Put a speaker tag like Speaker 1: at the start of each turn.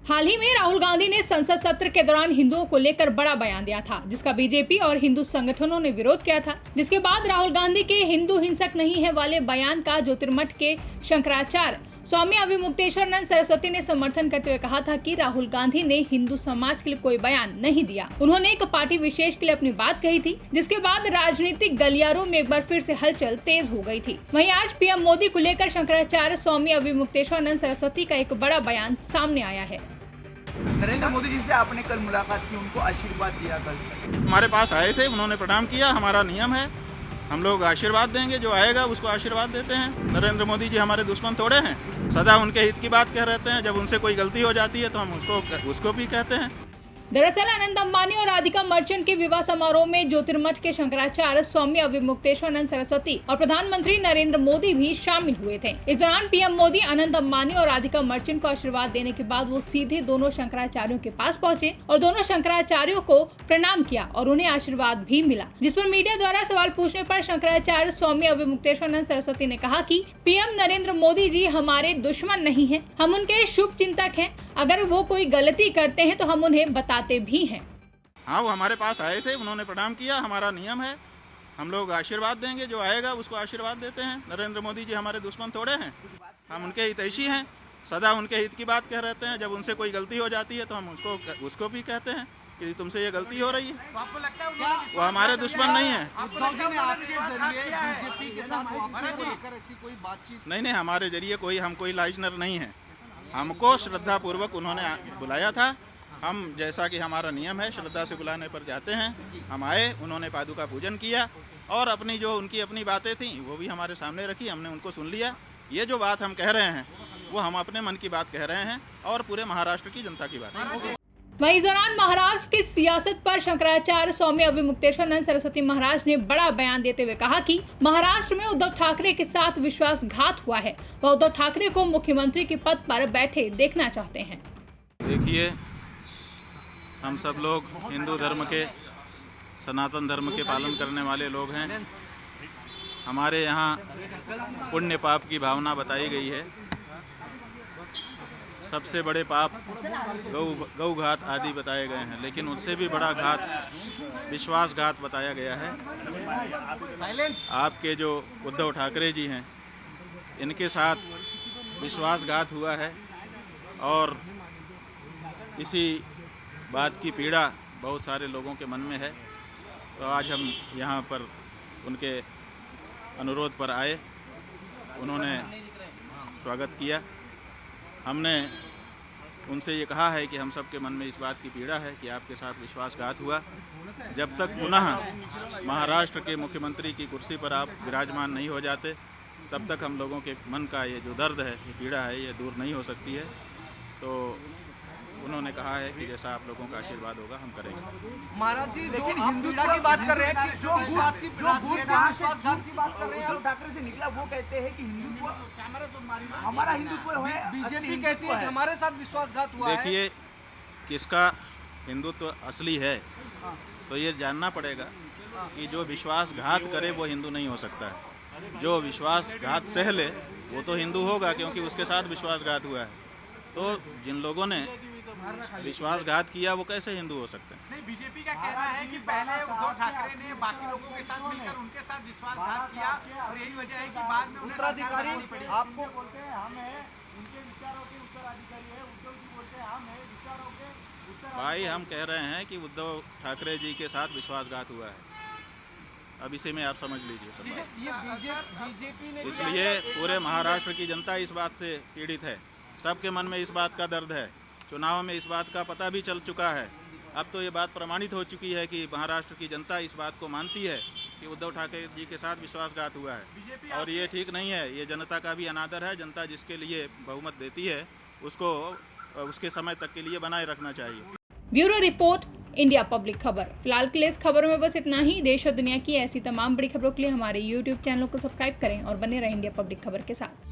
Speaker 1: हाल ही में राहुल गांधी ने संसद सत्र के दौरान हिंदुओं को लेकर बड़ा बयान दिया था, जिसका बीजेपी और हिंदू संगठनों ने विरोध किया था। जिसके बाद राहुल गांधी के हिंदू हिंसक नहीं है वाले बयान का ज्योतिर्मठ के शंकराचार्य स्वामी अविमुक्तेश्वरानंद सरस्वती ने समर्थन करते हुए कहा था कि राहुल गांधी ने हिंदू समाज के लिए कोई बयान नहीं दिया। उन्होंने एक पार्टी विशेष के लिए अपनी बात कही थी, जिसके बाद राजनीतिक गलियारों में एक बार फिर से हलचल तेज हो गई थी। वहीं आज पीएम मोदी को लेकर शंकराचार्य स्वामी अविमुक्तेश्वरानंद सरस्वती का एक बड़ा बयान सामने आया है।
Speaker 2: नरेंद्र मोदी जी से आपने कल मुलाकात की, उनको आशीर्वाद दिया कल।
Speaker 3: हमारे पास आए थे, उन्होंने प्रणाम किया। हमारा नियम है, हम लोग आशीर्वाद देंगे, जो आएगा उसको आशीर्वाद देते हैं। नरेंद्र मोदी जी हमारे दुश्मन थोड़े हैं, सदा उनके हित की बात कह रहते हैं। जब उनसे कोई गलती हो जाती है तो हम उसको भी कहते हैं।
Speaker 1: दरअसल अनंत अंबानी और राधिका मर्चेंट के विवाह समारोह में ज्योतिर्मठ के शंकराचार्य स्वामी अविमुक्तेश्वरानंद सरस्वती और प्रधानमंत्री नरेंद्र मोदी भी शामिल हुए थे। इस दौरान पीएम मोदी अनंत अंबानी और राधिका मर्चेंट को आशीर्वाद देने के बाद वो सीधे दोनों शंकराचार्यों के पास पहुंचे और दोनों शंकराचार्यों को प्रणाम किया और उन्हें आशीर्वाद भी मिला। जिस पर मीडिया द्वारा सवाल पूछने पर शंकराचार्य स्वामी अविमुक्तेश्वरानंद सरस्वती ने कहा कि पीएम नरेंद्र मोदी जी हमारे दुश्मन नहीं है, हम उनके शुभ चिंतक हैं। अगर वो कोई गलती करते हैं तो हम उन्हें बताते भी हैं।
Speaker 3: हाँ, वो हमारे पास आए थे, उन्होंने प्रणाम किया। हमारा नियम है, हम लोग आशीर्वाद देंगे, जो आएगा उसको आशीर्वाद देते हैं। नरेंद्र मोदी जी हमारे दुश्मन थोड़े हैं, हम उनके हितैषी हैं, सदा उनके हित की बात कह रहते हैं। जब उनसे कोई गलती हो जाती है तो हम उसको भी कहते हैं कि तुमसे ये गलती हो रही है।
Speaker 2: आपको लगता है
Speaker 3: वो हमारे दुश्मन नहीं है। नहीं, हमारे जरिए हम कोई लाइजनर नहीं है। हमको श्रद्धा पूर्वक उन्होंने बुलाया था। हम, जैसा कि हमारा नियम है, श्रद्धा से बुलाने पर जाते हैं। हम आए, उन्होंने पादुका पूजन किया और अपनी जो उनकी अपनी बातें थी वो भी हमारे सामने रखी, हमने उनको सुन लिया। ये जो बात हम कह रहे हैं वो हम अपने मन की बात कह रहे हैं और पूरे महाराष्ट्र की जनता की बात है।
Speaker 1: वहीं इस दौरान महाराष्ट्र की सियासत पर शंकराचार्य स्वामी अविमुक्तेश्वरानंद सरस्वती महाराज ने बड़ा बयान देते हुए कहा कि महाराष्ट्र में उद्धव ठाकरे के साथ विश्वासघात हुआ है। वह उद्धव ठाकरे को मुख्यमंत्री के पद पर बैठे देखना चाहते हैं।
Speaker 3: देखिए, हम सब लोग हिंदू धर्म के, सनातन धर्म के पालन करने वाले लोग हैं। हमारे यहाँ पुण्य पाप की भावना बताई गई है। सबसे बड़े पाप गौ घात आदि बताए गए हैं, लेकिन उससे भी बड़ा घात विश्वासघात बताया गया है। आपके जो उद्धव ठाकरे जी हैं, इनके साथ विश्वासघात हुआ है और इसी बात की पीड़ा बहुत सारे लोगों के मन में है। तो आज हम यहाँ पर उनके अनुरोध पर आए, उन्होंने स्वागत किया। हमने उनसे ये कहा है कि हम सब के मन में इस बात की पीड़ा है कि आपके साथ विश्वासघात हुआ। जब तक पुनः महाराष्ट्र के मुख्यमंत्री की कुर्सी पर आप विराजमान नहीं हो जाते, तब तक हम लोगों के मन का ये जो दर्द है, ये पीड़ा है, ये दूर नहीं हो सकती है। तो उन्होंने कहा है कि जैसा आप लोगों का आशीर्वाद होगा हम करेंगे।
Speaker 2: महाराज जी, जो हिंदुत्व की बात कर रहे हैं, जो विश्वासघात की बात कर रहे हैं, उद्धव ठाकरे से निकला, वो कहते हैं कि हिंदुत्व हमारा हिंदुत्व है। बीजेपी कहती है कि हमारे साथ विश्वासघात हुआ है।
Speaker 3: देखिए, किसका हिंदुत्व असली है तो ये जानना पड़ेगा कि जो विश्वासघात करे वो हिंदू नहीं हो सकता है। जो विश्वासघात सह ले वो तो हिंदू होगा, क्योंकि उसके साथ विश्वासघात हुआ है। तो जिन लोगों ने विश्वासघात किया वो कैसे हिंदू हो सकते हैं?
Speaker 4: नहीं, बीजेपी का कहना है कि पहले उद्धव ठाकरे ने बाकी लोगों के साथ मिलकर उनके साथ विश्वासघात किया और यही वजह है कि बाद में
Speaker 2: उत्तराधिकारी आपको बोलते हैं हम हैं, उनके विचारों के उत्तराधिकारी है। उद्धव जी बोलते हैं हम हैं विचारों के उत्तराधिकारी।
Speaker 3: भाई, हम कह रहे हैं कि उद्धव ठाकरे जी के साथ विश्वासघात हुआ है। अब इसे में आप समझ लीजिए सब।
Speaker 2: ये बीजेपी ने,
Speaker 3: इसलिए पूरे महाराष्ट्र की जनता इस बात से पीड़ित है। सबके मन में इस बात का दर्द है। चुनाव में इस बात का पता भी चल चुका है। अब तो ये बात प्रमाणित हो चुकी है कि महाराष्ट्र की जनता इस बात को मानती है कि उद्धव ठाकरे जी के साथ विश्वासघात हुआ है और ये ठीक नहीं है। ये जनता का भी अनादर है। जनता जिसके लिए बहुमत देती है उसको उसके समय तक के लिए बनाए रखना चाहिए।
Speaker 1: ब्यूरो रिपोर्ट, इंडिया पब्लिक खबर। फिलहाल के लिए इस खबरों में बस इतना ही। देश और दुनिया की ऐसी तमाम बड़ी खबरों के लिए हमारे YouTube चैनल को सब्सक्राइब करें और बने रहें इंडिया पब्लिक खबर के साथ।